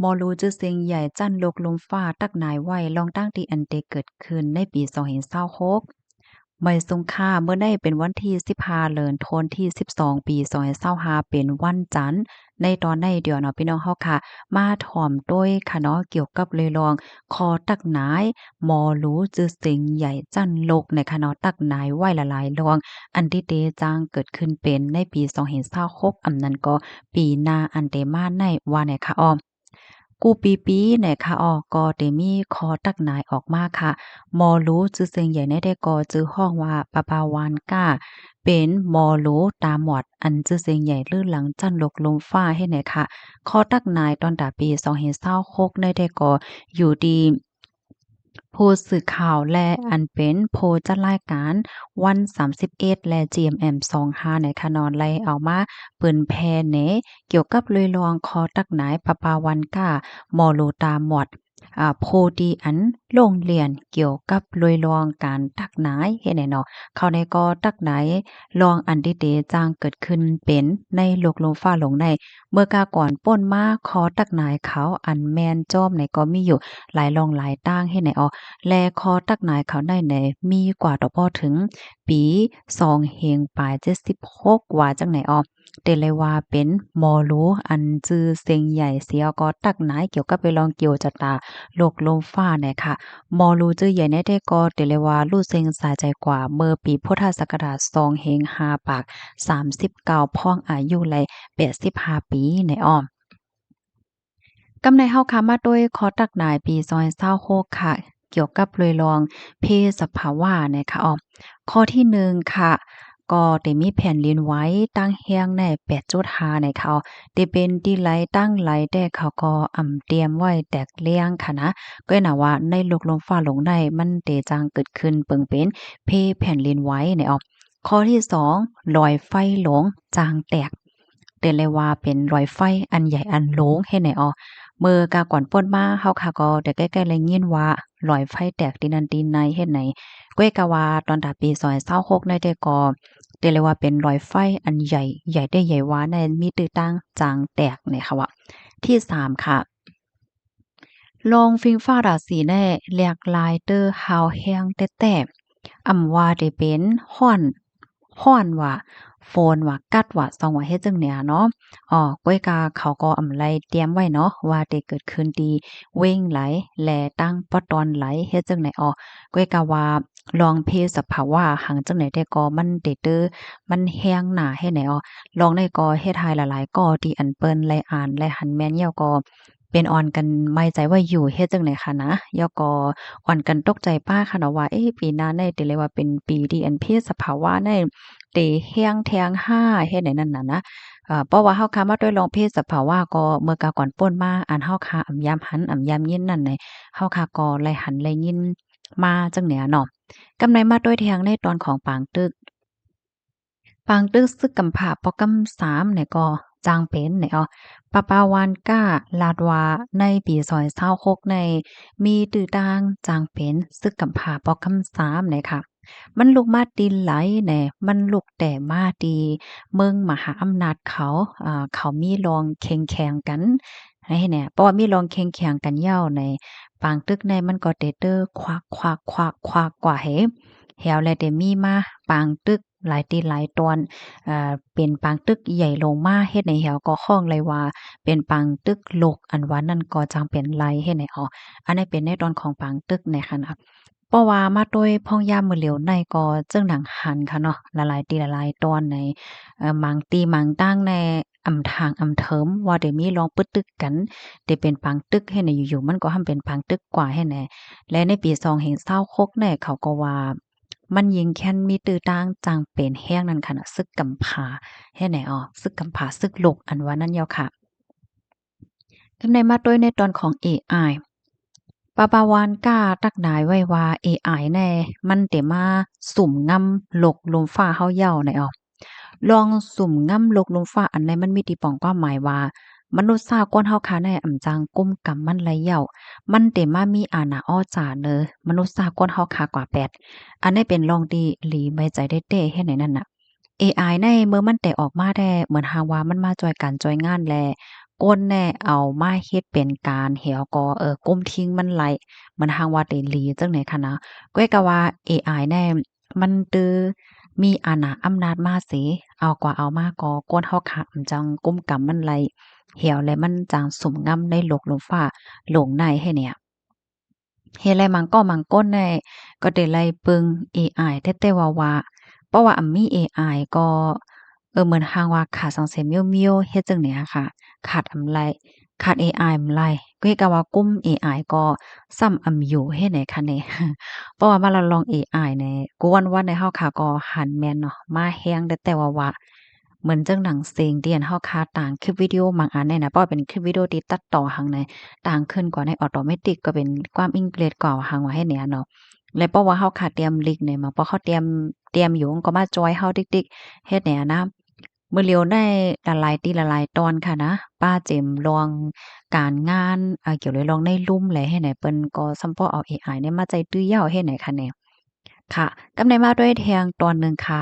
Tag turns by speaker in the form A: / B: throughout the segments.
A: มอรู้จื้อเสียงใหญ่จั่นโลกลมฟ้าตักนายไว้ลองตั้งที่อันเตเกิดขึ้นในปี2026ไม่ทรงค่าเมื่อได้เป็นวันที่15เดือนธันวาคมที่12ปี2025เป็นวันจันทร์ในตอนในเดียวเนาะพี่น้องเฮาค่ะมาถ่อมด้วยค่ะเนาะเกี่ยวกับเลยลองคอตักนายหมอรู้จื้อเสียงใหญ่จั่นโลกในค่ะเนาะตักนายไว้หลายๆลองอันที่เตจางเกิดขึ้นเป็นในปี2026อำนั้นก็ปีหน้าอันเตมาในว่าไหนคะอ้อม กูปีเนี่ยค่ะก็ได้มีคอตักหนายออกมาค่ะมอรู้ชื่อเสียงใหญ่ในได้ก็จื้อห้องว่าปาปาวานก้าเป็นมอรู้ตาหมอดอันชื่อเสียงใหญ่ลื่นหลังจันลกลมฟ้าให้ไหนค่ะคอตักหนายตอนดาปี2026ในได้ก็อยู่ดีผู้สื่อข่าวและอันเป็นผู้จัดรายการวัน31และ GMM 25ในคะนอนไล่เอามาเปิ้นแพร่แหนเกี่ยวกับลุยลองคอตักหนายปะปาวันก้ามอโลตาหมอดโพดีอันโรงเรียนเกี่ยวกับลุยลองการตักหนายเฮ็ดให้เนาะเขาในก็ตักหนายลองอันที่เตจ้างเกิดขึ้นเป็นในโลกลมฟ้าหลงในเมื่อกาก่อนป้นมาคอตักหนายเขาอันแมนจ้อมในก็มีอยู่หลายรองหลายตั้งเฮ็ดให้และคอตักหนายเขาได้ไหนมีกว่าดอกบ่ถึงปี2เฮงปลาย76ว่าจังไหนเตเลยว่าเป็นหมอรู้อันจือเสียงใหญ่เสียก็ตักหนายเกี่ยวกับไปลองเกี่ยวจะตาโลกลมฟ้าเนี่ยค่ะหมอรู้จื้อใหญ่ในได้ก็เตเลยว่ารู้เซ็งสาใจกว่าเมื่อปีพุทธศักราช2เฮง5ปาก39พ้องอายุไล85ปีในกำในเฮาค่ะมาด้วยคอตักหนายปี2026ค่ะเกี่ยวกับเลยลองเพศสภาวะนะคะข้อที่1ค่ะก็ได้มีแผ่นดินไหวตั้งแรงใน8.5นะคะได้เป็นที่ไหลตั้งไหลแต่เขาก็เตรียมไว้แตกเลี่ยงค่ะนะก็น่ะว่าในโลกลมฟ้าหลงในมันเตจังเกิดขึ้นเปิงเป็นเพแผ่นดินไหวเนี่ยข้อที่2รอยไฟหลงจางแตกเตือนเลยว่าเป็นรอยไฟอันใหญ่อันโหลงให้ไหนเมื่อกาก่อนป่นมาเฮาค่ะก็ได้ใกล้ๆเลยยินว่าหลอยไฟแตกตีนันตีในเฮ็ดไหนก้วยกะว่าตอนดาปี2026ในได้ก็ได้เลยว่าเป็นรอยไฟอันใหญ่ใหญ่ได้ใหญ่หวาในมีตื้อตั้งจางแตกเนี่ยค่ะว่าที่3ค่ะลองฟิงฟ้าราศีแน่แหลกลายเตอร์ฮาวแฮงแต้ๆว่าได้เป็นฮ้อนว่าโฟนว่ากัดว่าซองว่าเฮ็ดจังเนี่ยเนาะก้อยกาเขาก็ไลเตรียมไว้เนาะว่าได้เกิดขึ้นดีเว้งไหลแลตั้งปอตอนไหลเฮ็ดจังไหนก้อยกาว่าลองเพศสภาวะหังจังไหนได้ก็มันได้เด้อมันแฮงหน้าให้ไหนลองได้ก็เฮ็ดให้หลายๆก็ที่อันเปิ้นไลอ่านไลหันแม่นยาวก็เป็นออนกันไม่ใจว่าอยู่เฮ็ดจังไหนคะนะยอก็อ่อนกันตกใจป้าค่ะเนาะว่าปีหน้าได้ติเลยว่าเป็นปีที่อันเพศสภาวะได้เตแฮงแทงห้าเฮ็ดไหนนั่นน่ะนะเพราะว่าเฮาค้ามาด้วยลองเพศสภาวะก็เมื่อกาก่อนป่นมาอันเฮาค้ายามหันยามยินนั่นน่ะเฮาค้าก็ไลหันไลยินมาจังเหนือเนาะกำไรมาด้วยแทงในตอนของปางตึก ปางตึกซึกกำผาปอกำ3เนี่ยก็จางเป็นเนี่ยปะปาวานก้าลาดวาในปี2026ในมีตื้อต่างจางเป็นซึกกำผาปอกำ3เนี่ยค่ะมันลุกมาตีไหลแหน่มันลุกแต่มาดีเมืองมหาอำนาจเขาเขามีรองแข่งๆกันให้เนี่ยเพราะว่ามีรองแข่งๆกันยาวในปางตึกในมันก็เตเตอควักกว่าแฮวและได้มีมาปางตึกหลายตีหลายตอนเป็นปางตึกใหญ่ลงมาเฮ็ดให้แฮวก็ค้องเลยว่าเป็นปางตึกลกอันว่านั่นก็จังเป็นไรเฮ็ดให้อันนี้เป็นในตอนของปางตึกในค่ะนะเพราะว่ามาโดยพ่องยามมื้อเหลียวในก็จึงหนังหันค่ะเนาะหลายๆตีหลายๆตอนในบางตีบางตั้งในทางเถิมว่าได้มีลองปึดตึกกันได้เป็นปางตึกเฮ็ดให้อยู่ๆมันก็ทำเป็นปางตึกกว่าให้แหน่และในปี2026เนี่ยเขาก็ว่า มันยิงแค่นมีตื้อต่างจางเป็นแห้งนั่นค่ะน่ะซึกกำผาแฮ่ไหนซึกกำผาซึกลกอันว่านั่นเยาค่ะกำในมาด้วยในตอนของเอไอปาปาวานกล้าตักดายไว้ว่าเอไอแน่มันเตมาสุ่มงำลกลมฟ้าเฮาเย้าไหนลองสุ่มง่ำลกลมฟ้าอันใดมันมีที่ป้องความหมายว่ามนุษย์ซาก้นเฮาคาในจางก้มกำมันไหลเหย้ามันเต็มมามีอาณาอ้อจาเนอมนุษย์ซาก้นเฮาคากว่าแปดอันนี้เป็นลองดีหลีไม่ใจได้เต้เฮ็ดไหนนั่นน่ะเอไอในเมื่อมันแต่ออกมาได้เหมือนหาว่ามันมาจอยกันจอยงานแล ก้นแน่เอามาเฮ็ดเป็นการเหี่ยวก็ก้มทิ้งมันไหลมันหังว่าได้หลีจังไหนคะนะก้อยก็ว่าเอไอแน่มันตือมีอานาอำนาจมาสิเอากว่าเอามาก็ก้นเฮาขำจังก้มกำมันไหลเหี่ยวและมันจังสุ่มง่ำในโลกลมฟ้าโลงในให้เนี่ยเฮ็ดไรมันก็มันก้นแน่ก็ได้ไล่เปิงเอไอแต่ว่าเพราะว่าอันมีเอไอก็เหมือนหางว่าขาดสังเสียเมียวๆเฮ็ดจั่งใดอะค่ะขาดอำไลขาดเอไออำไลก็เฮ็ดกับว่ากุมเอไอก็ซ้ำอำอยู่เฮ็ดไหนคะเนี่ยเพราะว่ามาเราลองเอไอเนี่ยกวนๆในเฮาค่ะก็หันแม่นเนาะมาแฮงแต่ว่าเหมือนจังหนังเสียงที่อันเฮาคาต่างคลิปวิดีโอบางอันเนี่ยนะเพราะว่าเป็นคลิปวิดีโอที่ตัดต่อหั้งในต่างขึ้นกว่าในออโตเมติกก็เป็นความอังกฤษกว่าหั้งว่าให้เนี่ยเนาะและเพราะว่าเฮาขาดเตรียมลิงก์เนี่ยมาเพราะเขาเตรียมอยู่ก็มาจอยเฮาติ๊กๆเฮ็ดแหนนะมื้อเลียวได้ละลายติละลายตอนค่ะนะป้าเจมส์ลองการงานเกี่ยวเลยลองในลุ่มแหละเฮ็ดไหนเปิ้นก็ซัมพอเอาเอไอเนี่ยมาใจตื้อยาวเฮ็ดไหนคะเนี่ยค่ะกำไดมาด้วยแทงตอนหนึ่งค่ะ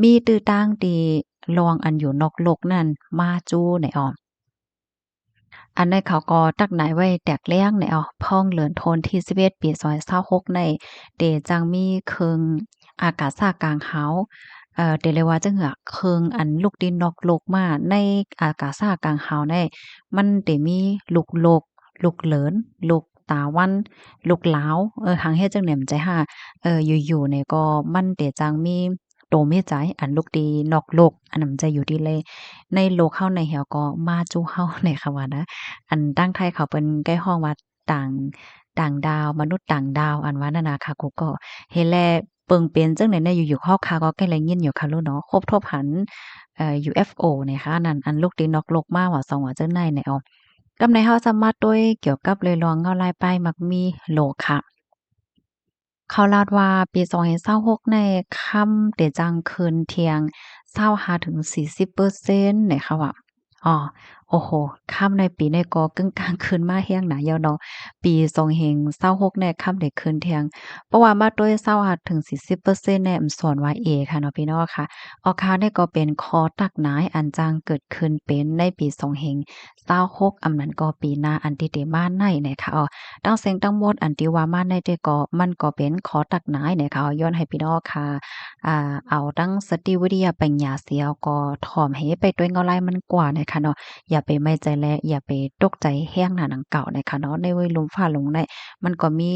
A: มีตื้อตั้งที่ลองอันอยู่นอกโลกนั่นมาจู้ไหนอ้อ อันในเขาก็ตักหนายไว้แตกแล้งในเอาพ่องเหลือนโทนที่11ปี2026ในเดจังมีเคิงอากาศซากลางเฮาเดเรียกว่าจังหือเคิงอันลูกดินนอกโลกมาในอากาศซากลางเฮาได้มันเดมีลูกโลกลูกเหลินลูกตาวันลูกหลาวหังเฮ็ดจังเนี่ยมันใจห่าอยู่ๆเนี่ยก็มันเดจังมีโตมีใจอันลูกดีนอกโลกอันนั้นมันจะอยู่ดีเลยในโลกเฮาในแหวก็มาจู้เฮาในค่ะว่านะ อันตั้งไทยเขาเป็นใกล้ห้องว่าต่างต่างดาวมนุษย์ต่างดาวอันว่านั่นน่ะค่ะกูก็เฮ็ดแลเปิงเป็นจังได๋เนี่ยอยู่ๆฮอกค่ะก็ใกล้ได้ยินอยู่ค่ะลูกเนาะครบทบหันUFO เนี่ยค่ะนั่นอันลูกตินนอกโลกมาว่าสองว่าจังได๋เนี่ยอ้อกำในเฮาสามารถด้วยเกี่ยวกับเลยลองเงาลายป้ายมักมีโลค่ะ เขาลาดว่าปี2026ในค่ำเดจังคืนเที่ยง25-40%เปอร์เซ็นต์เนี่ยค่ะว่าอ้อโอ้โฮค่ำในปีนี้ก็กึ่งกลางคืนมาแรงหนายาวเนาะปี2026เนี่ยค่ำได้คืนเที่ยงเพราะว่ามาด้วย25-40%เปอร์เซ็นต์เนี่ยสอนว่าเอค่ะเนาะพี่น้องค่ะออคาเนี่ยก็เป็นคอตักหนายอันจางเกิดขึ้นเป็นในปี2026อำนั้นก็ปีหน้าอันที่เตมาในเนี่ยค่ะอ้อ ทั้งเสียงทั้งหมดอันที่ว่ามาในแต่ก็มันก็เป็นขอตักหนายนะคะย้อนให้พี่น้องค่ะเอาทั้งสติวิทยาปัญญาเสียวก็ถ่อมให้ไปด้วยเงาลายมันกว่านะคะเนาะอย่าไปไม่ใจแลอย่าไปตกใจแห้งหน้าหนังเก่านะคะเนาะในวัยลมฟ้าหลงได้มันก็มี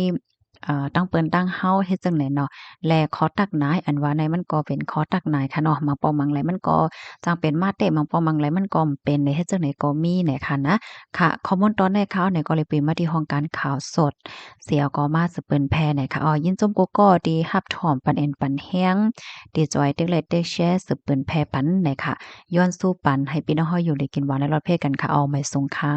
A: ตั้งเปิ้นตั้งเฮาเฮ็ดจั่งใดเนาะและขอตักหนายอันว่าในมันก็เป็นขอตักหนายค่ะเนาะบางปอมังไหลมันก็จังเป็นมาเตะบางปอมังไหลมันก็เป็นในเฮ็ดจั่งใดก็มีเนี่ยค่ะนะ ค่ะข้อมูลตอนในข่าวเนี่ยก็เลยเป็นมาที่ห้องการข่าวสดเสียก็มาสืบเปิ้นแพร่เนี่ยค่ะยินจมโกโก้ดีรับถอมปันเอ็นปันแห้งดีจอยเต็กเล็ดเต็กแชร์สืบเปิ้นแพร่ปันเนี่ยค่ะย้อนสู้ปันให้พี่น้องเฮาอยู่ได้กินหวานและรอดเพศกันค่ะไม่สงค่ะ